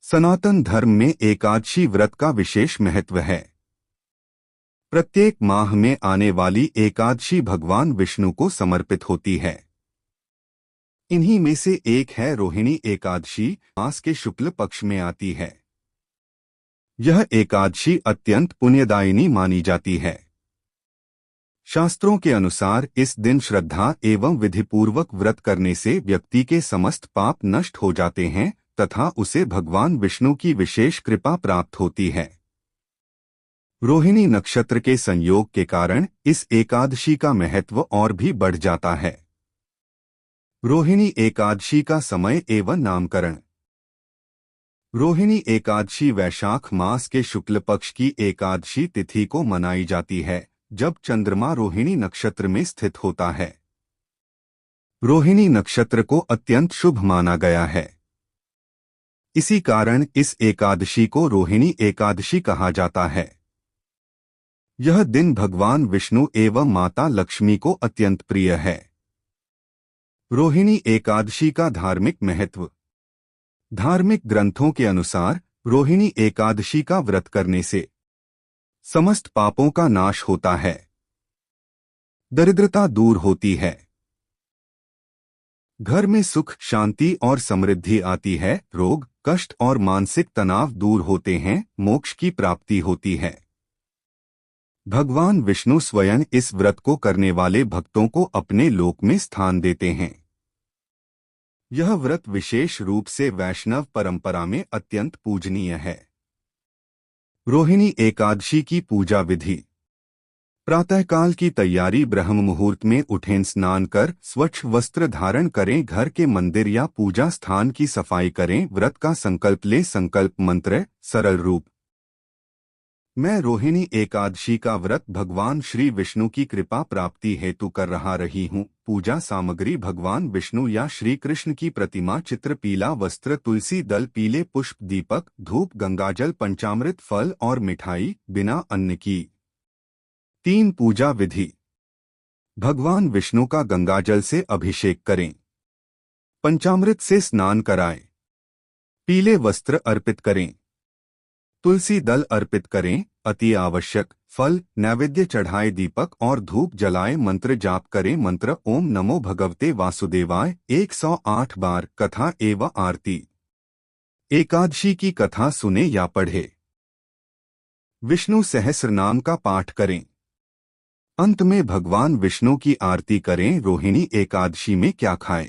सनातन धर्म में एकादशी व्रत का विशेष महत्व है। प्रत्येक माह में आने वाली एकादशी भगवान विष्णु को समर्पित होती है। इन्हीं में से एक है रोहिणी एकादशी, मास के शुक्ल पक्ष में आती है। यह एकादशी अत्यंत पुण्यदायिनी मानी जाती है। शास्त्रों के अनुसार इस दिन श्रद्धा एवं विधिपूर्वक व्रत करने से व्यक्ति के समस्त पाप नष्ट हो जाते हैं तथा उसे भगवान विष्णु की विशेष कृपा प्राप्त होती है। रोहिणी नक्षत्र के संयोग के कारण इस एकादशी का महत्व और भी बढ़ जाता है। रोहिणी एकादशी का समय एवं नामकरण। रोहिणी एकादशी वैशाख मास के शुक्ल पक्ष की एकादशी तिथि को मनाई जाती है, जब चंद्रमा रोहिणी नक्षत्र में स्थित होता है। रोहिणी नक्षत्र को अत्यंत शुभ माना गया है। इसी कारण इस एकादशी को रोहिणी एकादशी कहा जाता है। यह दिन भगवान विष्णु एवं माता लक्ष्मी को अत्यंत प्रिय है। रोहिणी एकादशी का धार्मिक महत्व। धार्मिक ग्रंथों के अनुसार रोहिणी एकादशी का व्रत करने से समस्त पापों का नाश होता है, दरिद्रता दूर होती है, घर में सुख, शांति और समृद्धि आती है, रोग, कष्ट और मानसिक तनाव दूर होते हैं, मोक्ष की प्राप्ति होती है। भगवान विष्णु स्वयं इस व्रत को करने वाले भक्तों को अपने लोक में स्थान देते हैं। यह व्रत विशेष रूप से वैष्णव परंपरा में अत्यंत पूजनीय है। रोहिणी एकादशी की पूजा विधि। प्रातःकाल की तैयारी। ब्रह्म मुहूर्त में उठें, स्नान कर स्वच्छ वस्त्र धारण करें, घर के मंदिर या पूजा स्थान की सफाई करें, व्रत का संकल्प लें। संकल्प मंत्र। सरल रूप। मैं रोहिणी एकादशी का व्रत भगवान श्री विष्णु की कृपा प्राप्ति हेतु कर रही हूँ। पूजा सामग्री। भगवान विष्णु या श्री कृष्ण की प्रतिमा, चित्र, पीला वस्त्र, तुलसी दल, पीले पुष्प, दीपक, धूप, गंगाजल, पंचामृत, फल और मिठाई, बिना अन्न की। 3 पूजा विधि। भगवान विष्णु का गंगाजल से अभिषेक करें, पंचामृत से स्नान कराएं, पीले वस्त्र अर्पित करें, तुलसी दल अर्पित करें, अति आवश्यक फल नैवेद्य चढ़ाए, दीपक और धूप जलाए, मंत्र जाप करें। मंत्र ओम नमो भगवते वासुदेवाय 108 बार। कथा एवं आरती। एकादशी की कथा सुने या पढ़े। विष्णु सहस्रनाम का पाठ करें। अंत में भगवान विष्णु की आरती करें। रोहिणी एकादशी में क्या खाएं?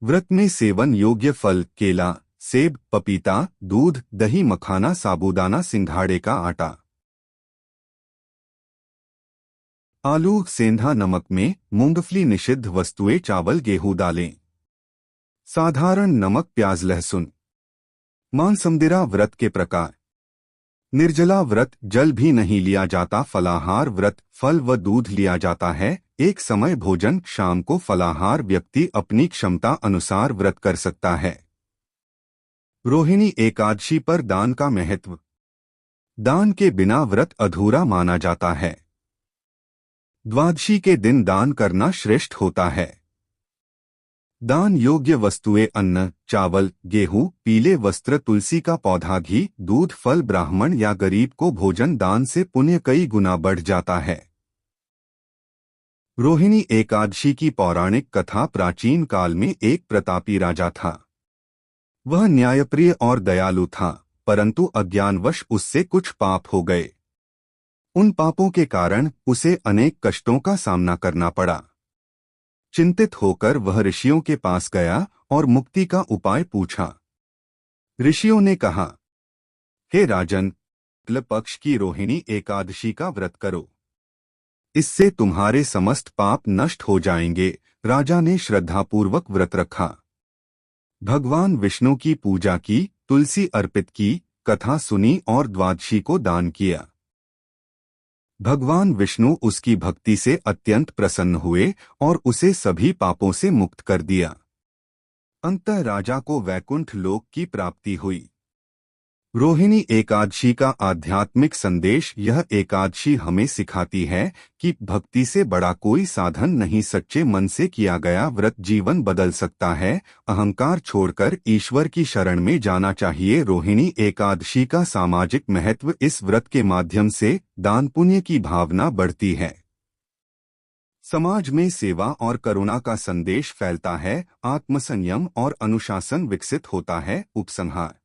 व्रत में सेवन योग्य फल, केला, सेब, पपीता, दूध, दही, मखाना, साबूदाना, सिंघाड़े का आटा, आलू, सेंधा नमक में, मूंगफली निषिद्ध वस्तुएं, चावल, गेहूं, दालें, साधारण नमक, प्याज, लहसुन। मांसमदिरा व्रत के प्रकार। निर्जला व्रत, जल भी नहीं लिया जाता। फलाहार व्रत, फल व दूध लिया जाता है। एक समय भोजन, शाम को फलाहार। व्यक्ति अपनी क्षमता अनुसार व्रत कर सकता है। रोहिणी एकादशी पर दान का महत्व। दान के बिना व्रत अधूरा माना जाता है। द्वादशी के दिन दान करना श्रेष्ठ होता है। दान योग्य वस्तुएं अन्न, चावल, गेहूं, पीले वस्त्र, तुलसी का पौधा, घी, दूध, फल। ब्राह्मण या गरीब को भोजन दान से पुण्य कई गुना बढ़ जाता है। रोहिणी एकादशी की पौराणिक कथा। प्राचीन काल में एक प्रतापी राजा था। वह न्यायप्रिय और दयालु था, परंतु अज्ञानवश उससे कुछ पाप हो गए। उन पापों के कारण उसे अनेक कष्टों का सामना करना पड़ा। चिंतित होकर वह ऋषियों के पास गया और मुक्ति का उपाय पूछा। ऋषियों ने कहा, हे राजन, शुक्ल पक्ष की रोहिणी एकादशी का व्रत करो, इससे तुम्हारे समस्त पाप नष्ट हो जाएंगे। राजा ने श्रद्धापूर्वक व्रत रखा, भगवान विष्णु की पूजा की, तुलसी अर्पित की, कथा सुनी और द्वादशी को दान किया। भगवान विष्णु उसकी भक्ति से अत्यंत प्रसन्न हुए और उसे सभी पापों से मुक्त कर दिया। अंततः राजा को वैकुंठ लोक की प्राप्ति हुई। रोहिणी एकादशी का आध्यात्मिक संदेश। यह एकादशी हमें सिखाती है कि भक्ति से बड़ा कोई साधन नहीं, सच्चे मन से किया गया व्रत जीवन बदल सकता है। अहंकार छोड़कर ईश्वर की शरण में जाना चाहिए। रोहिणी एकादशी का सामाजिक महत्व। इस व्रत के माध्यम से दान पुण्य की भावना बढ़ती है, समाज में सेवा और करुणा का संदेश फैलता है, आत्मसंयम और अनुशासन विकसित होता है। उपसंहार: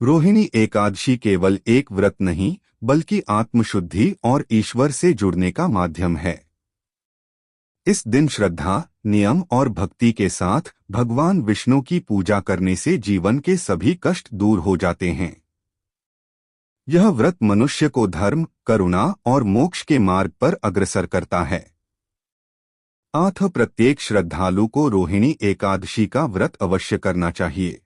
रोहिणी एकादशी केवल एक व्रत नहीं, बल्कि आत्मशुद्धि और ईश्वर से जुड़ने का माध्यम है। इस दिन श्रद्धा, नियम और भक्ति के साथ भगवान विष्णु की पूजा करने से जीवन के सभी कष्ट दूर हो जाते हैं। यह व्रत मनुष्य को धर्म, करुणा और मोक्ष के मार्ग पर अग्रसर करता है। अतः प्रत्येक श्रद्धालु को रोहिणी एकादशी का व्रत अवश्य करना चाहिए।